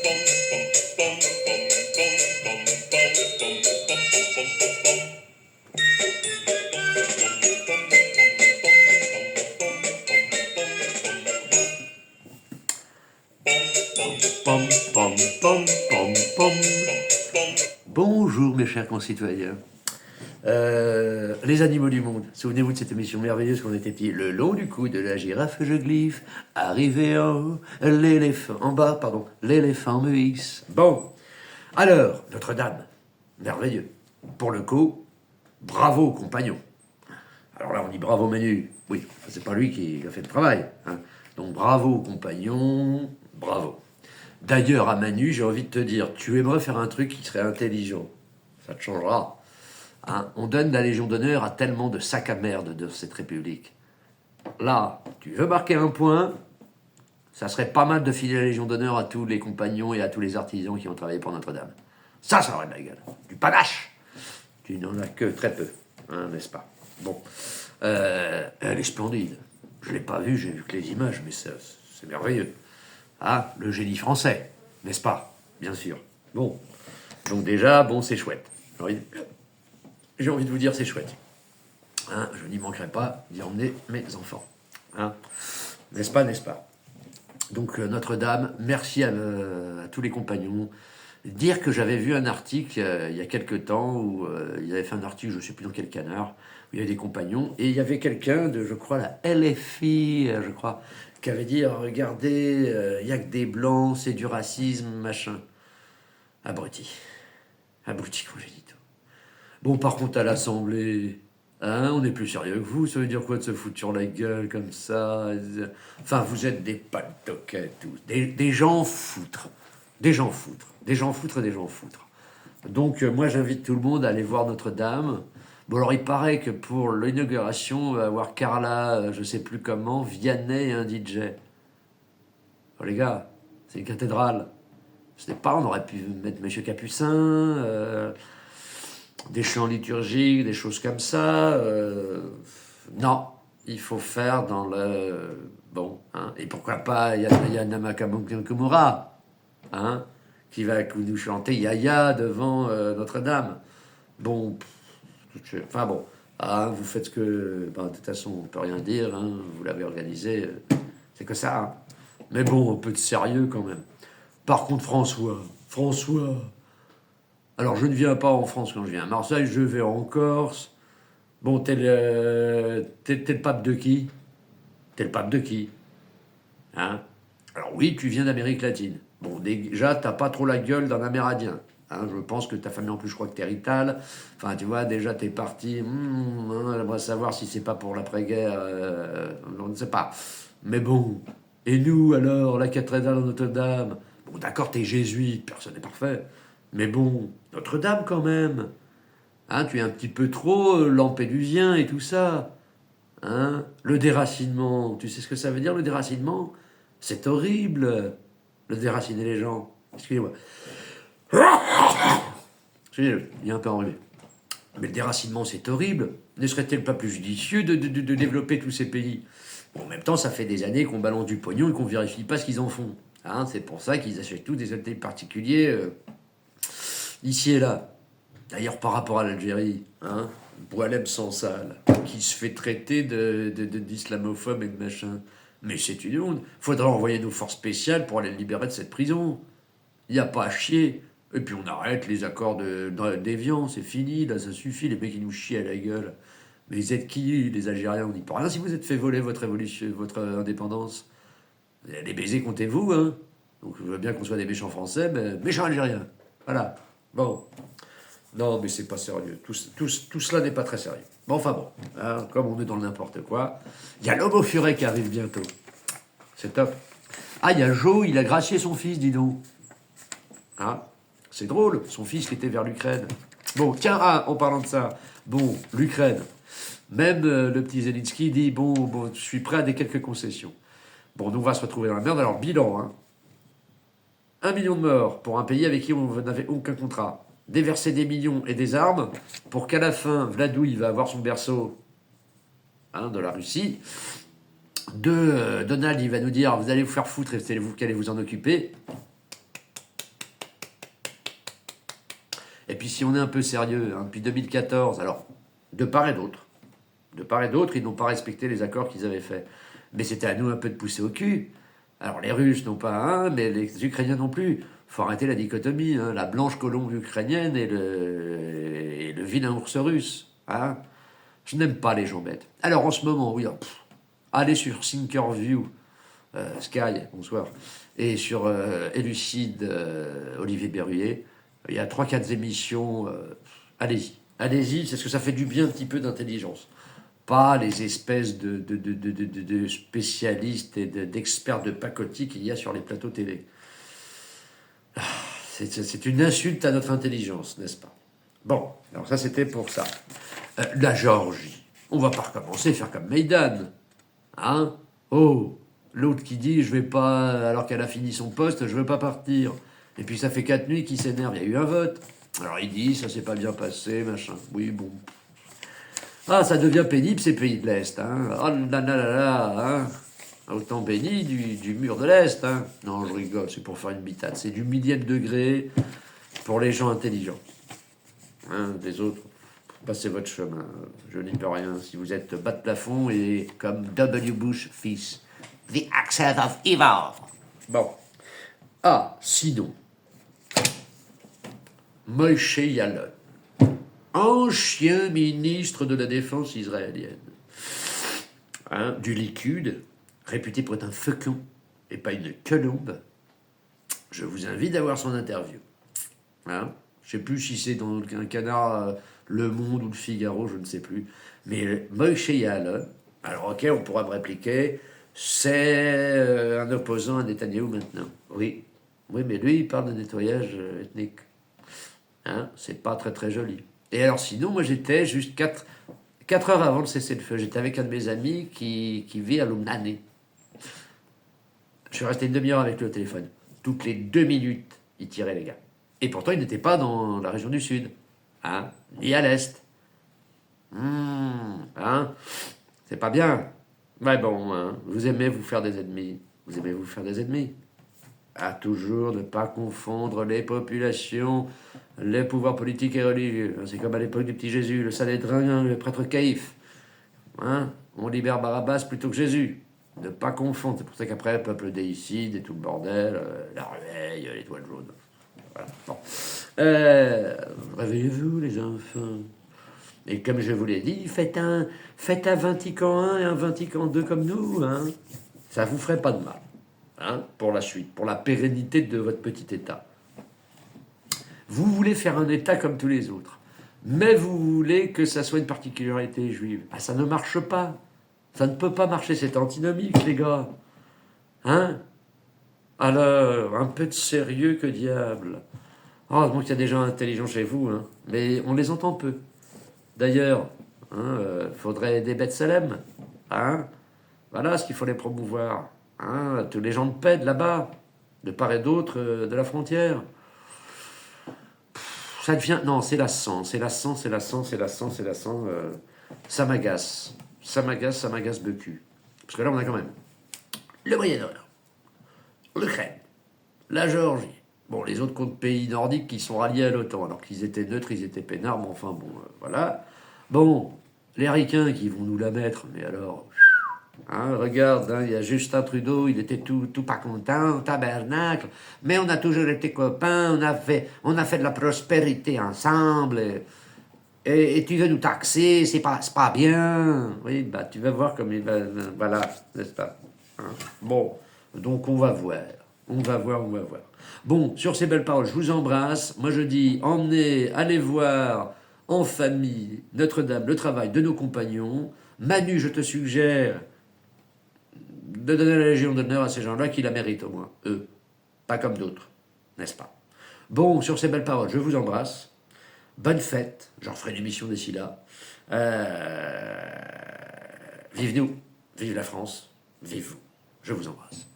Pom, pom, pom, pom, pom. Bonjour mes chers concitoyens. Les animaux du monde, souvenez-vous de cette émission merveilleuse quand on était petit. Le long du cou de la girafe je gliffe, arrivé en haut, l'éléphant, en bas, pardon, l'éléphant me hisse. Bon, alors, Notre-Dame, merveilleux. Pour le coup, bravo compagnon. Alors là on dit bravo Manu, oui, c'est pas lui qui a fait le travail. Hein. Donc bravo compagnon, bravo. D'ailleurs, à Manu, j'ai envie de te dire, tu aimerais faire un truc qui serait intelligent. Ça te changera. Hein, on donne la Légion d'honneur à tellement de sacs à merde de cette République. Là, tu veux marquer un point, ça serait pas mal de filer la Légion d'honneur à tous les compagnons et à tous les artisans qui ont travaillé pour Notre-Dame. Ça aurait de la gueule. Du panache. Tu n'en as que très peu, hein, n'est-ce pas? Bon. Elle est splendide. Je l'ai pas vue, j'ai vu que les images, mais c'est merveilleux. Ah, le génie français, n'est-ce pas? Bien sûr. Bon. Donc déjà, bon, c'est chouette. J'ai envie de vous dire, c'est chouette. Hein, je n'y manquerai pas d'y emmener mes enfants. Hein, n'est-ce pas, n'est-ce pas? Donc Notre-Dame, merci à tous les compagnons. Dire que j'avais vu un article il y a quelques temps où ils avaient fait un article, je ne sais plus dans quel canard, où il y avait des compagnons, et il y avait quelqu'un de, je crois, la LFI, je crois, qui avait dit, regardez, il n'y a que des blancs, c'est du racisme, machin. Abruti. Abruti congénitaux. Bon, par contre, à l'Assemblée, hein, on est plus sérieux que vous. Ça veut dire quoi de se foutre sur la gueule comme ça? Enfin, vous êtes des paltoquets, tous. Des gens foutres. Des gens foutres. Des gens foutres et des gens foutres. Donc, moi, j'invite tout le monde à aller voir Notre-Dame. Bon, alors, il paraît que pour l'inauguration, on va avoir Carla, je sais plus comment, Vianney et un DJ. Oh, les gars, c'est une cathédrale. Ce n'est pas, on aurait pu mettre Monsieur Capucin, des chants liturgiques, des choses comme ça. Non, il faut faire dans le... Bon, hein, et pourquoi pas Yana Kumura, hein, qui va nous chanter Yaya devant Notre-Dame. Bon, enfin bon, ah, vous faites ce que... Ben, de toute façon, on ne peut rien dire, hein, vous l'avez organisé, c'est que ça. Hein. Mais bon, un peu de sérieux quand même. Par contre, François, alors je ne viens pas en France quand je viens à Marseille, je vais en Corse. Bon, t'es le pape de qui? T'es le pape de qui? Hein? Alors oui, tu viens d'Amérique latine. Bon, déjà, t'as pas trop la gueule d'un Amérindien. Hein, je pense que ta famille, en plus, je crois que t'es rital. Enfin, tu vois, déjà, t'es parti. J'aimerais savoir si c'est pas pour l'après-guerre. On ne sait pas. Mais bon. Et nous, alors, la cathédrale de Notre-Dame? Bon, d'accord, t'es jésuite, personne n'est parfait. Mais bon, Notre-Dame quand même. Hein, tu es un petit peu trop lampédusien et tout ça. Hein? Le déracinement, tu sais ce que ça veut dire le déracinement? C'est horrible, le déraciner les gens. Excusez-moi. Excusez-moi, il est un peu enrhumé. Mais le déracinement, c'est horrible. Ne serait-il pas plus judicieux de développer tous ces pays? Bon, en même temps, ça fait des années qu'on balance du pognon et qu'on vérifie pas ce qu'ils en font. Hein, c'est pour ça qu'ils achètent tous des hôtels particuliers ici et là. D'ailleurs, par rapport à l'Algérie, hein, Boualem Sansal, qui se fait traiter d'islamophobe et de machin. Mais c'est une honte. Faudra envoyer nos forces spéciales pour aller le libérer de cette prison. Il n'y a pas à chier. Et puis on arrête les accords d'Évian, c'est fini, là ça suffit, les mecs ils nous chient à la gueule. Mais vous êtes qui, les Algériens? On dit pas rien si vous êtes fait voler votre révolution, votre indépendance. Les baisers, comptez-vous, hein. Donc je veux bien qu'on soit des méchants français, mais méchants Algériens. Voilà. Bon. Non, mais c'est pas sérieux. Tout cela n'est pas très sérieux. Bon, enfin bon, hein, comme on est dans le n'importe quoi, il y a l'homme au furet qui arrive bientôt. C'est top. Ah, il y a Joe, il a gracié son fils, dis donc. Hein? C'est drôle, son fils qui était vers l'Ukraine. Bon, tiens, en parlant de ça, bon, l'Ukraine. Même le petit Zelensky dit, bon, je suis prêt à des quelques concessions. Bon, nous on va se retrouver dans la merde. Alors, bilan, hein. 1 million de morts pour un pays avec qui on n'avait aucun contrat. Déverser des millions et des armes pour qu'à la fin, Vladou, il va avoir son berceau, hein, de la Russie. Donald, il va nous dire, vous allez vous faire foutre et c'est vous qui allez vous en occuper. puis si on est un peu sérieux, hein, depuis 2014, alors, de part et d'autre, ils n'ont pas respecté les accords qu'ils avaient faits. Mais c'était à nous un peu de pousser au cul. Alors les Russes n'ont pas un, mais les Ukrainiens non plus. Faut arrêter la dichotomie, hein, la blanche colombe ukrainienne et le vilain ours russe. Hein. Je n'aime pas les gens bêtes. Alors en ce moment, oui, allez sur Thinkerview, Sky, bonsoir, et sur Élucide, Olivier Berruyer. Il y a 3-4 émissions. Allez-y. Allez-y, c'est ce que ça fait du bien un petit peu d'intelligence. Pas les espèces de spécialistes et d'experts de pacotille qu'il y a sur les plateaux télé. C'est une insulte à notre intelligence, n'est-ce pas? Bon, alors ça c'était pour ça. La Géorgie. On va pas recommencer à faire comme Maïdan. Hein? Oh, l'autre qui dit je vais pas, alors qu'elle a fini son poste, je veux pas partir. Et puis ça fait 4 nuits qu'il s'énerve, il y a eu un vote. Alors il dit ça s'est pas bien passé, machin. Oui, bon. Ah, ça devient pénible ces pays de l'Est. Hein. Oh là là là là, hein. Autant béni du mur de l'Est. Hein. Non, je rigole, c'est pour faire une bitade. C'est du millième degré pour les gens intelligents. Hein, les autres, passez votre chemin. Je n'y peux rien. Si vous êtes bas de plafond et comme W. Bush fils. The accent of evil. Bon. Ah, sinon. Moshe Yaalon. Ancien ministre de la Défense israélienne, hein, du Likoud, réputé pour être un faucon et pas une colombe. Je vous invite à voir son interview. Hein. Je ne sais plus si c'est dans un canard Le Monde ou Le Figaro, je ne sais plus. Mais Moshe Yaalon, alors ok, on pourra me répliquer, c'est un opposant à Netanyahou maintenant. Oui, mais lui, il parle de nettoyage ethnique. Hein, c'est pas très très joli. Et alors sinon, moi j'étais juste 4 heures avant le cessez-le-feu. J'étais avec un de mes amis qui vit à Lumnane. Je suis resté une demi-heure avec lui au téléphone. Toutes les 2 minutes, il tirait les gars. Et pourtant, il n'était pas dans la région du Sud. Hein, ni à l'Est. Hein, c'est pas bien. Mais bon, hein, vous aimez vous faire des ennemis. Vous aimez vous faire des ennemis. À toujours ne pas confondre les populations, les pouvoirs politiques et religieux. C'est comme à l'époque du petit Jésus, le Sanhédrin, le prêtre Caïphe. Hein, on libère Barabbas plutôt que Jésus. Ne pas confondre. C'est pour ça qu'après, peuple déicide et tout le bordel, la réveille, l'étoile jaune. Voilà. Bon. Réveillez-vous, les enfants. Et comme je vous l'ai dit, faites un Vatican I et un Vatican II comme nous. Hein. Ça vous ferait pas de mal. Hein, pour la suite, pour la pérennité de votre petit État. Vous voulez faire un État comme tous les autres, mais vous voulez que ça soit une particularité juive. Ah, ça ne marche pas. Ça ne peut pas marcher, c'est antinomique, les gars. Hein? Alors, un peu de sérieux, que diable. Heureusement qu'il y a des gens intelligents chez vous, hein, mais on les entend peu. D'ailleurs, hein, faudrait des bêtes Salem. Hein? Voilà ce qu'il faut les promouvoir. Hein, tous les gens de paix de là-bas, de part et d'autre de la frontière. Ça devient... Non, c'est lassant. Ça m'agace. Ça m'agace de cul. Parce que là, on a quand même le Moyen-Orient, l'Ukraine, la Géorgie. Bon, les autres comptes pays nordiques qui sont ralliés à l'OTAN, alors qu'ils étaient neutres, ils étaient peinards, mais enfin, bon, voilà. Bon, les Ricains qui vont nous la mettre, mais alors... Hein, regarde, hein, il y a Justin Trudeau, il était tout pas content, tabernacle, mais on a toujours été copains, on a fait de la prospérité ensemble, et tu veux nous taxer, c'est pas bien. Oui, bah tu vas voir comme il va, voilà, n'est-ce pas? Hein. Bon, donc on va voir. Bon, sur ces belles paroles, je vous embrasse. Moi je dis, allez voir en famille Notre-Dame, le travail de nos compagnons. Manu, je te suggère de donner la Légion d'honneur à ces gens-là qui la méritent au moins, eux, pas comme d'autres, n'est-ce pas? Bon, sur ces belles paroles, je vous embrasse. Bonne fête, j'en ferai une émission d'ici là. Vive nous, vive la France, vive vous. Je vous embrasse.